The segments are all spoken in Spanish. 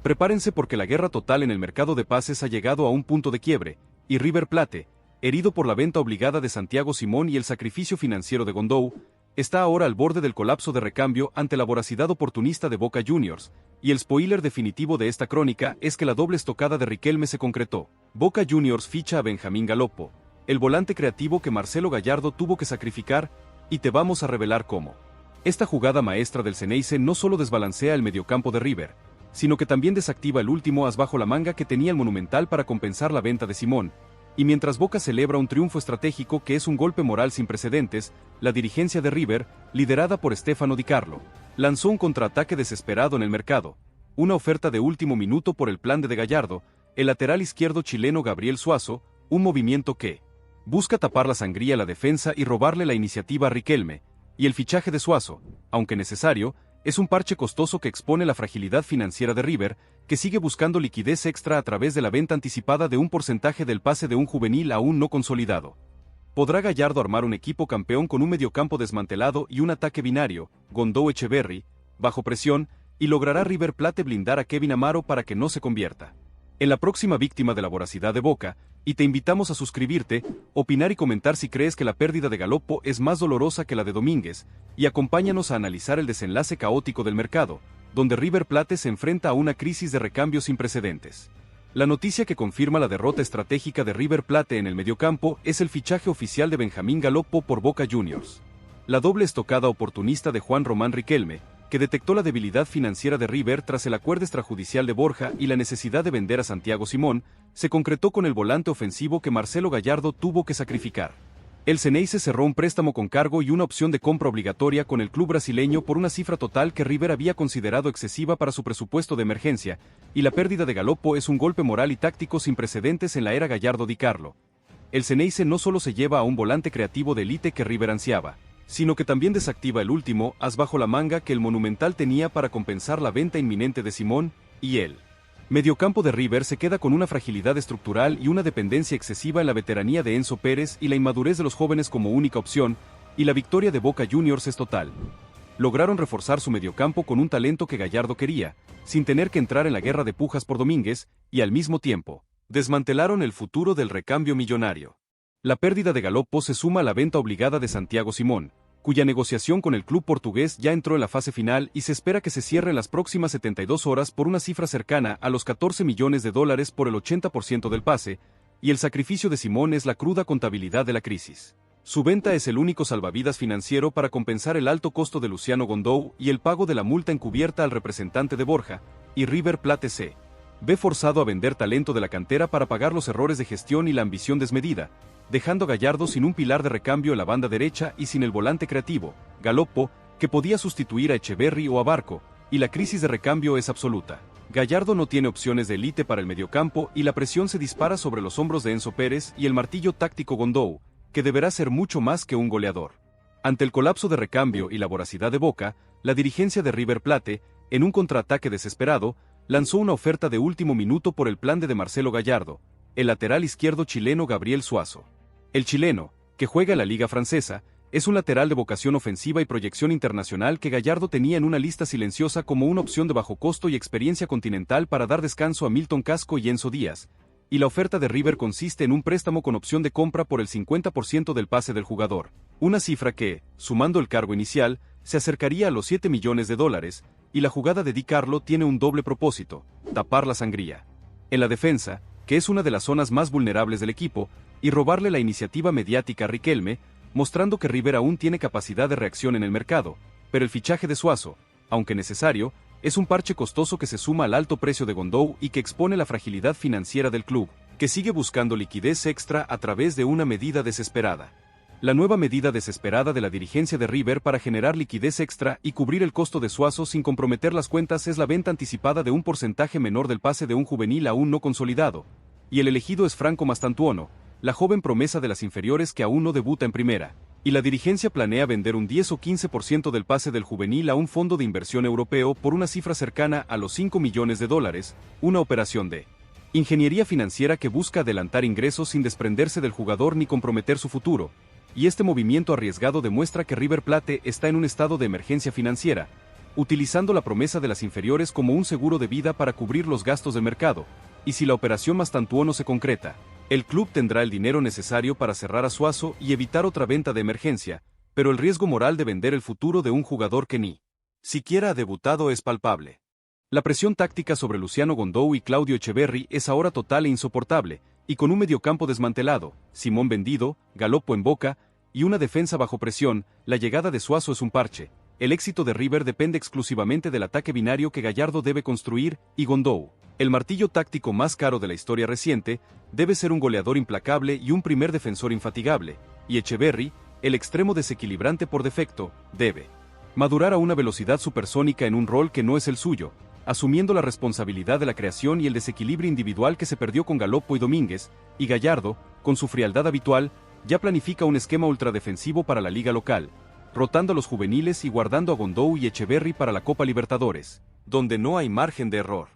Prepárense porque la guerra total en el mercado de pases ha llegado a un punto de quiebre, y River Plate, herido por la venta obligada de Santiago Simón y el sacrificio financiero de Gondou, está ahora al borde del colapso de recambio ante la voracidad oportunista de Boca Juniors, y el spoiler definitivo de esta crónica es que la doble estocada de Riquelme se concretó. Boca Juniors ficha a Benjamín Galopo, el volante creativo que Marcelo Gallardo tuvo que sacrificar, y te vamos a revelar cómo. Esta jugada maestra del Ceneice no solo desbalancea el mediocampo de River, sino que también desactiva el último as bajo la manga que tenía el Monumental para compensar la venta de Simón, y mientras Boca celebra un triunfo estratégico que es un golpe moral sin precedentes, la dirigencia de River, liderada por Stefano Di Carlo, lanzó un contraataque desesperado en el mercado, una oferta de último minuto por el plan de Gallardo, el lateral izquierdo chileno Gabriel Suazo, un movimiento que busca tapar la sangría a la defensa y robarle la iniciativa a Riquelme, y el fichaje de Suazo, aunque necesario, es un parche costoso que expone la fragilidad financiera de River, que sigue buscando liquidez extra a través de la venta anticipada de un porcentaje del pase de un juvenil aún no consolidado. ¿Podrá Gallardo armar un equipo campeón con un mediocampo desmantelado y un ataque binario, Gondou-Echeverri, bajo presión, y logrará River Plate blindar a Kevin Amaro para que no se convierta en la próxima víctima de la voracidad de Boca? Y te invitamos a suscribirte, opinar y comentar si crees que la pérdida de Galopo es más dolorosa que la de Domínguez, y acompáñanos a analizar el desenlace caótico del mercado, donde River Plate se enfrenta a una crisis de recambio sin precedentes. La noticia que confirma la derrota estratégica de River Plate en el mediocampo es el fichaje oficial de Benjamín Galopo por Boca Juniors. La doble estocada oportunista de Juan Román Riquelme, que detectó la debilidad financiera de River tras el acuerdo extrajudicial de Borja y la necesidad de vender a Santiago Simón, se concretó con el volante ofensivo que Marcelo Gallardo tuvo que sacrificar. El Ceneice cerró un préstamo con cargo y una opción de compra obligatoria con el club brasileño por una cifra total que River había considerado excesiva para su presupuesto de emergencia, y la pérdida de Galopo es un golpe moral y táctico sin precedentes en la era Gallardo Di Carlo. El Ceneice no solo se lleva a un volante creativo de élite que River ansiaba, sino que también desactiva el último as bajo la manga que el Monumental tenía para compensar la venta inminente de Simón, y el mediocampo de River se queda con una fragilidad estructural y una dependencia excesiva en la veteranía de Enzo Pérez y la inmadurez de los jóvenes como única opción, y la victoria de Boca Juniors es total. Lograron reforzar su mediocampo con un talento que Gallardo quería, sin tener que entrar en la guerra de pujas por Domínguez, y al mismo tiempo, desmantelaron el futuro del recambio millonario. La pérdida de Galopo se suma a la venta obligada de Santiago Simón, cuya negociación con el club portugués ya entró en la fase final y se espera que se cierre en las próximas 72 horas por una cifra cercana a los $14 millones por el 80% del pase, y el sacrificio de Simón es la cruda contabilidad de la crisis. Su venta es el único salvavidas financiero para compensar el alto costo de Luciano Gondou y el pago de la multa encubierta al representante de Borja, y River Plate se ve forzado a vender talento de la cantera para pagar los errores de gestión y la ambición desmedida, dejando a Gallardo sin un pilar de recambio en la banda derecha y sin el volante creativo, Galopo, que podía sustituir a Echeverri o a Barco, y la crisis de recambio es absoluta. Gallardo no tiene opciones de élite para el mediocampo y la presión se dispara sobre los hombros de Enzo Pérez y el martillo táctico Gondou, que deberá ser mucho más que un goleador. Ante el colapso de recambio y la voracidad de Boca, la dirigencia de River Plate, en un contraataque desesperado, lanzó una oferta de último minuto por el plan de Marcelo Gallardo, el lateral izquierdo chileno Gabriel Suazo. El chileno, que juega en la Liga Francesa, es un lateral de vocación ofensiva y proyección internacional que Gallardo tenía en una lista silenciosa como una opción de bajo costo y experiencia continental para dar descanso a Milton Casco y Enzo Díaz, y la oferta de River consiste en un préstamo con opción de compra por el 50% del pase del jugador, una cifra que, sumando el cargo inicial, se acercaría a los $7 millones, y la jugada de Di Carlo tiene un doble propósito: tapar la sangría en la defensa, que es una de las zonas más vulnerables del equipo, y robarle la iniciativa mediática a Riquelme, mostrando que River aún tiene capacidad de reacción en el mercado, pero el fichaje de Suazo, aunque necesario, es un parche costoso que se suma al alto precio de Gondou y que expone la fragilidad financiera del club, que sigue buscando liquidez extra a través de una medida desesperada. La nueva medida desesperada de la dirigencia de River para generar liquidez extra y cubrir el costo de Suazo sin comprometer las cuentas es la venta anticipada de un porcentaje menor del pase de un juvenil aún no consolidado, y el elegido es Franco Mastantuono, la joven promesa de las inferiores que aún no debuta en primera, y la dirigencia planea vender un 10 o 15% del pase del juvenil a un fondo de inversión europeo por una cifra cercana a los $5 millones, una operación de ingeniería financiera que busca adelantar ingresos sin desprenderse del jugador ni comprometer su futuro, y este movimiento arriesgado demuestra que River Plate está en un estado de emergencia financiera, utilizando la promesa de las inferiores como un seguro de vida para cubrir los gastos del mercado, y si la operación Mastantuono se concreta, el club tendrá el dinero necesario para cerrar a Suazo y evitar otra venta de emergencia, pero el riesgo moral de vender el futuro de un jugador que ni siquiera ha debutado es palpable. La presión táctica sobre Luciano Gondou y Claudio Echeverri es ahora total e insoportable, y con un mediocampo desmantelado, Simón vendido, Galopo en Boca, y una defensa bajo presión, la llegada de Suazo es un parche. El éxito de River depende exclusivamente del ataque binario que Gallardo debe construir, y Gondou, el martillo táctico más caro de la historia reciente, debe ser un goleador implacable y un primer defensor infatigable, y Echeverri, el extremo desequilibrante por defecto, debe madurar a una velocidad supersónica en un rol que no es el suyo, asumiendo la responsabilidad de la creación y el desequilibrio individual que se perdió con Galopo y Domínguez, y Gallardo, con su frialdad habitual, ya planifica un esquema ultradefensivo para la liga local, rotando a los juveniles y guardando a Gondou y Echeverri para la Copa Libertadores, donde no hay margen de error.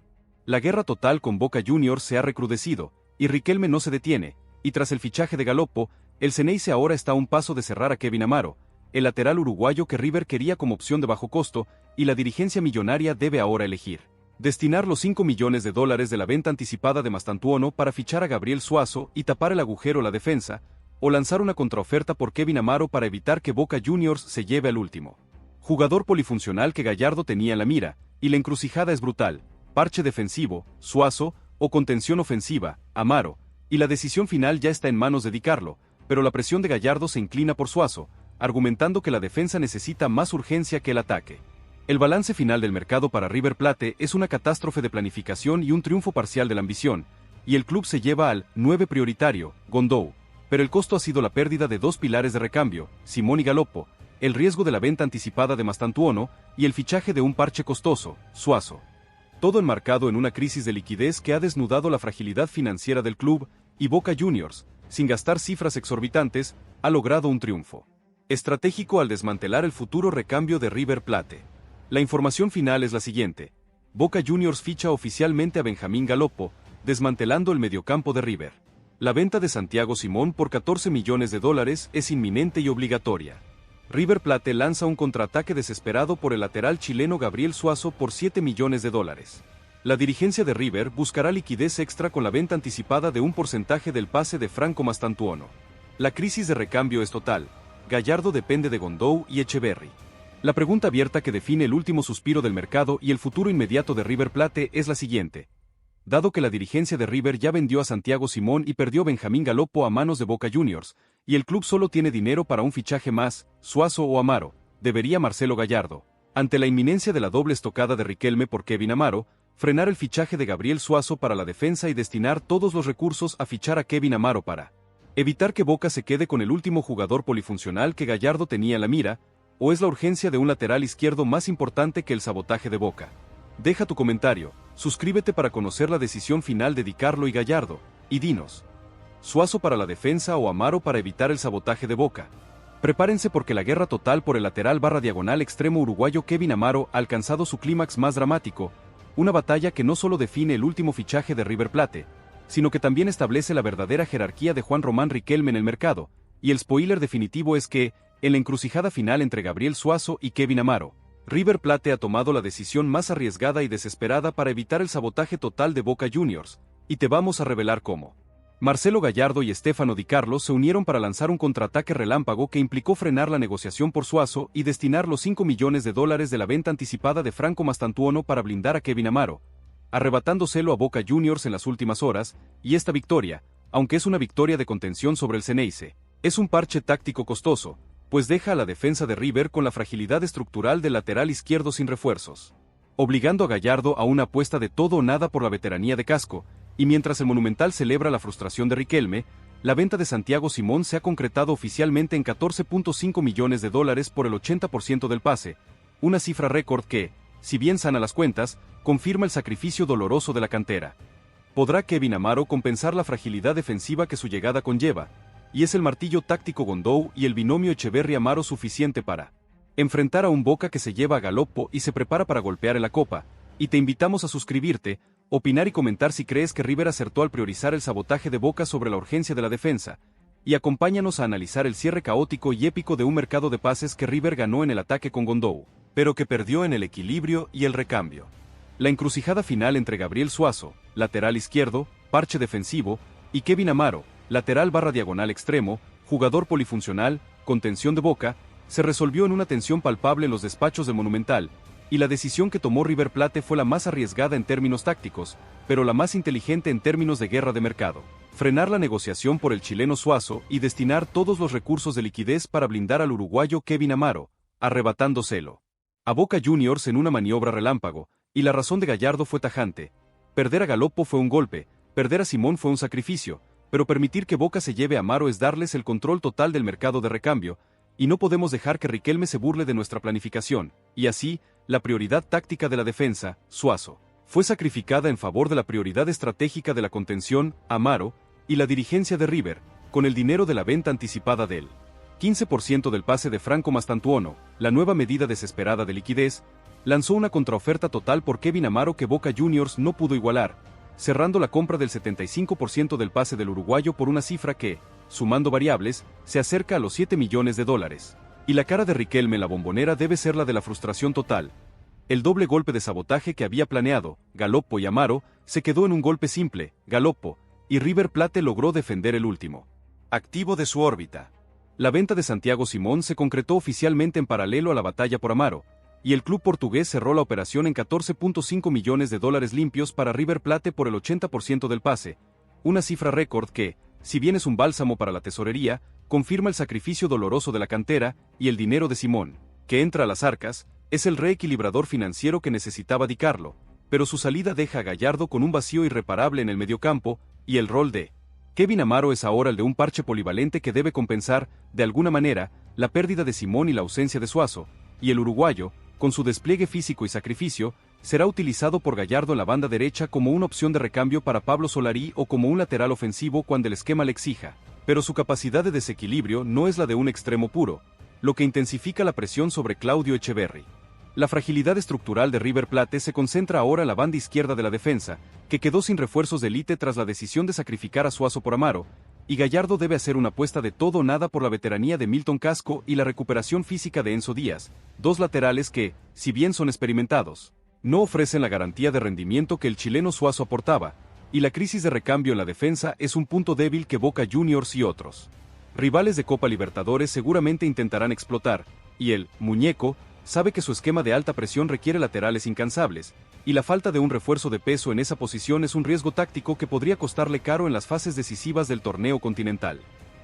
La guerra total con Boca Juniors se ha recrudecido, y Riquelme no se detiene, y tras el fichaje de Galopo, el Xeneize ahora está a un paso de cerrar a Kevin Amaro, el lateral uruguayo que River quería como opción de bajo costo, y la dirigencia millonaria debe ahora elegir destinar los $5 millones de la venta anticipada de Mastantuono para fichar a Gabriel Suazo y tapar el agujero a la defensa, o lanzar una contraoferta por Kevin Amaro para evitar que Boca Juniors se lleve al último jugador polifuncional que Gallardo tenía en la mira, y la encrucijada es brutal: parche defensivo, Suazo, o contención ofensiva, Amaro, y la decisión final ya está en manos de Di Carlo, pero la presión de Gallardo se inclina por Suazo, argumentando que la defensa necesita más urgencia que el ataque. El balance final del mercado para River Plate es una catástrofe de planificación y un triunfo parcial de la ambición, y el club se lleva al 9 prioritario, Gondou, pero el costo ha sido la pérdida de dos pilares de recambio, Simón y Galopo, el riesgo de la venta anticipada de Mastantuono y el fichaje de un parche costoso, Suazo. Todo enmarcado en una crisis de liquidez que ha desnudado la fragilidad financiera del club, y Boca Juniors, sin gastar cifras exorbitantes, ha logrado un triunfo estratégico al desmantelar el futuro recambio de River Plate. La información final es la siguiente: Boca Juniors ficha oficialmente a Benjamín Galopo, desmantelando el mediocampo de River. La venta de Santiago Simón por $14 millones es inminente y obligatoria. River Plate lanza un contraataque desesperado por el lateral chileno Gabriel Suazo por $7 millones. La dirigencia de River buscará liquidez extra con la venta anticipada de un porcentaje del pase de Franco Mastantuono. La crisis de recambio es total. Gallardo depende de Gondou y Echeverri. La pregunta abierta que define el último suspiro del mercado y el futuro inmediato de River Plate es la siguiente: dado que la dirigencia de River ya vendió a Santiago Simón y perdió Benjamín Galopo a manos de Boca Juniors, y el club solo tiene dinero para un fichaje más, Suazo o Amaro, debería Marcelo Gallardo, ante la inminencia de la doble estocada de Riquelme por Kevin Amaro, frenar el fichaje de Gabriel Suazo para la defensa y destinar todos los recursos a fichar a Kevin Amaro para evitar que Boca se quede con el último jugador polifuncional que Gallardo tenía en la mira, o es la urgencia de un lateral izquierdo más importante que el sabotaje de Boca. Deja tu comentario, suscríbete para conocer la decisión final de Di Carlo y Gallardo, y dinos: ¿Suazo para la defensa o Amaro para evitar el sabotaje de Boca? Prepárense porque la guerra total por el lateral barra diagonal extremo uruguayo Kevin Amaro ha alcanzado su clímax más dramático, una batalla que no solo define el último fichaje de River Plate, sino que también establece la verdadera jerarquía de Juan Román Riquelme en el mercado, y el spoiler definitivo es que, en la encrucijada final entre Gabriel Suazo y Kevin Amaro, River Plate ha tomado la decisión más arriesgada y desesperada para evitar el sabotaje total de Boca Juniors, y te vamos a revelar cómo. Marcelo Gallardo y Stefano Di Carlo se unieron para lanzar un contraataque relámpago que implicó frenar la negociación por Suazo y destinar los $5 millones de la venta anticipada de Franco Mastantuono para blindar a Kevin Amaro, arrebatándoselo a Boca Juniors en las últimas horas, y esta victoria, aunque es una victoria de contención sobre el Xeneize, es un parche táctico costoso, pues deja a la defensa de River con la fragilidad estructural del lateral izquierdo sin refuerzos, obligando a Gallardo a una apuesta de todo o nada por la veteranía de Casco, y mientras el Monumental celebra la frustración de Riquelme, la venta de Santiago Simón se ha concretado oficialmente en $14.5 millones por el 80% del pase, una cifra récord que, si bien sana las cuentas, confirma el sacrificio doloroso de la cantera. ¿Podrá Kevin Amaro compensar la fragilidad defensiva que su llegada conlleva? Y es el martillo táctico Gondou y el binomio Echeverri-Amaro suficiente para enfrentar a un Boca que se lleva a Galopo y se prepara para golpear en la Copa. Y te invitamos a suscribirte, opinar y comentar si crees que River acertó al priorizar el sabotaje de Boca sobre la urgencia de la defensa, y acompáñanos a analizar el cierre caótico y épico de un mercado de pases que River ganó en el ataque con Gondou. pero que perdió en el equilibrio y el recambio. La encrucijada final entre Gabriel Suazo, lateral izquierdo, parche defensivo, y Kevin Amaro, lateral barra diagonal extremo, jugador polifuncional, contención de Boca, se resolvió en una tensión palpable en los despachos del Monumental, y la decisión que tomó River Plate fue la más arriesgada en términos tácticos, pero la más inteligente en términos de guerra de mercado. Frenar la negociación por el chileno Suazo y destinar todos los recursos de liquidez para blindar al uruguayo Kevin Amaro, arrebatándoselo a Boca Juniors en una maniobra relámpago, y la razón de Gallardo fue tajante. Perder a Galopo fue un golpe, perder a Simón fue un sacrificio, pero permitir que Boca se lleve a Amaro es darles el control total del mercado de recambio, y no podemos dejar que Riquelme se burle de nuestra planificación, y así, la prioridad táctica de la defensa, Suazo, fue sacrificada en favor de la prioridad estratégica de la contención, Amaro, y la dirigencia de River, con el dinero de la venta anticipada del 15% del pase de Franco Mastantuono, la nueva medida desesperada de liquidez, lanzó una contraoferta total por Kevin Amaro que Boca Juniors no pudo igualar, cerrando la compra del 75% del pase del uruguayo por una cifra que, sumando variables, se acerca a los $7 millones. Y la cara de Riquelme en la Bombonera debe ser la de la frustración total. El doble golpe de sabotaje que había planeado, Galopo y Amaro, se quedó en un golpe simple, Galopo, y River Plate logró defender el último activo de su órbita. La venta de Santiago Simón se concretó oficialmente en paralelo a la batalla por Amaro, y el club portugués cerró la operación en $14.5 millones limpios para River Plate por el 80% del pase, una cifra récord que, si bien es un bálsamo para la tesorería, confirma el sacrificio doloroso de la cantera, y el dinero de Simón, que entra a las arcas, es el reequilibrador financiero que necesitaba Di Carlo, pero su salida deja a Gallardo con un vacío irreparable en el mediocampo, y el rol de Kevin Amaro es ahora el de un parche polivalente que debe compensar, de alguna manera, la pérdida de Simón y la ausencia de Suazo, y el uruguayo, con su despliegue físico y sacrificio, será utilizado por Gallardo en la banda derecha como una opción de recambio para Pablo Solari o como un lateral ofensivo cuando el esquema le exija, pero su capacidad de desequilibrio no es la de un extremo puro, lo que intensifica la presión sobre Claudio Echeverri. La fragilidad estructural de River Plate se concentra ahora en la banda izquierda de la defensa, que quedó sin refuerzos de élite tras la decisión de sacrificar a Suazo por Amaro, y Gallardo debe hacer una apuesta de todo o nada por la veteranía de Milton Casco y la recuperación física de Enzo Díaz, dos laterales que, si bien son experimentados, no ofrecen la garantía de rendimiento que el chileno Suazo aportaba, y la crisis de recambio en la defensa es un punto débil que Boca Juniors y otros rivales de Copa Libertadores seguramente intentarán explotar, y el muñeco sabe que su esquema de alta presión requiere laterales incansables, y la falta de un refuerzo de peso en esa posición es un riesgo táctico que podría costarle caro en las fases decisivas del torneo continental.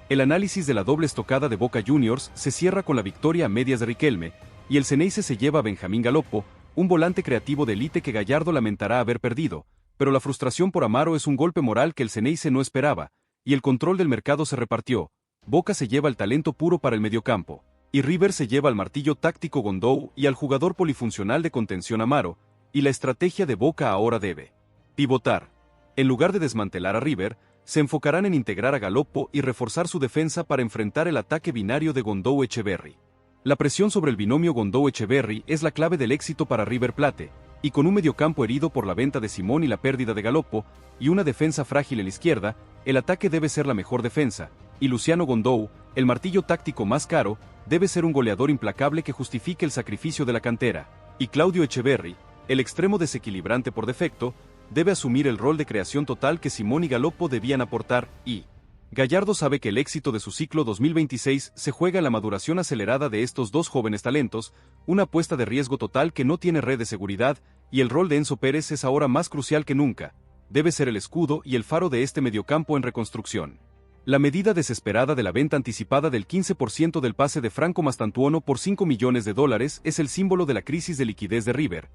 El análisis de la doble estocada de Boca Juniors se cierra con la victoria a medias de Riquelme, y el Xeneize se lleva a Benjamín Galopo, un volante creativo de élite que Gallardo lamentará haber perdido, pero la frustración por Amaro es un golpe moral que el Xeneize no esperaba, y el control del mercado se repartió. Boca se lleva el talento puro para el mediocampo, y River se lleva al martillo táctico Gondou y al jugador polifuncional de contención Amaro, y la estrategia de Boca ahora debe pivotar. En lugar de desmantelar a River, se enfocarán en integrar a Galopo y reforzar su defensa para enfrentar el ataque binario de Gondou-Echeverri. La presión sobre el binomio Gondou-Echeverri es la clave del éxito para River Plate, y con un mediocampo herido por la venta de Simón y la pérdida de Galopo, y una defensa frágil en la izquierda, el ataque debe ser la mejor defensa, y Luciano Gondou, el martillo táctico más caro, debe ser un goleador implacable que justifique el sacrificio de la cantera, y Claudio Echeverri, el extremo desequilibrante por defecto, debe asumir el rol de creación total que Simón y Galopo debían aportar, y Gallardo sabe que el éxito de su ciclo 2026 se juega en la maduración acelerada de estos dos jóvenes talentos, una apuesta de riesgo total que no tiene red de seguridad, y el rol de Enzo Pérez es ahora más crucial que nunca, debe ser el escudo y el faro de este mediocampo en reconstrucción. La medida desesperada de la venta anticipada del 15% del pase de Franco Mastantuono por $5 millones es el símbolo de la crisis de liquidez de River,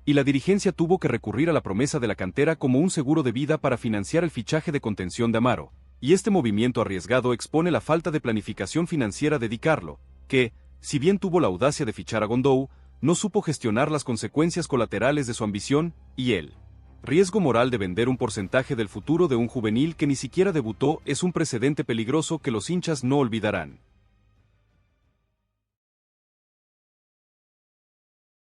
y la dirigencia tuvo que recurrir a la promesa de la cantera como un seguro de vida para financiar el fichaje de contención de Amaro, y este movimiento arriesgado expone la falta de planificación financiera de Di Carlo, que, si bien tuvo la audacia de fichar a Gondou, no supo gestionar las consecuencias colaterales de su ambición, y el riesgo moral de vender un porcentaje del futuro de un juvenil que ni siquiera debutó es un precedente peligroso que los hinchas no olvidarán.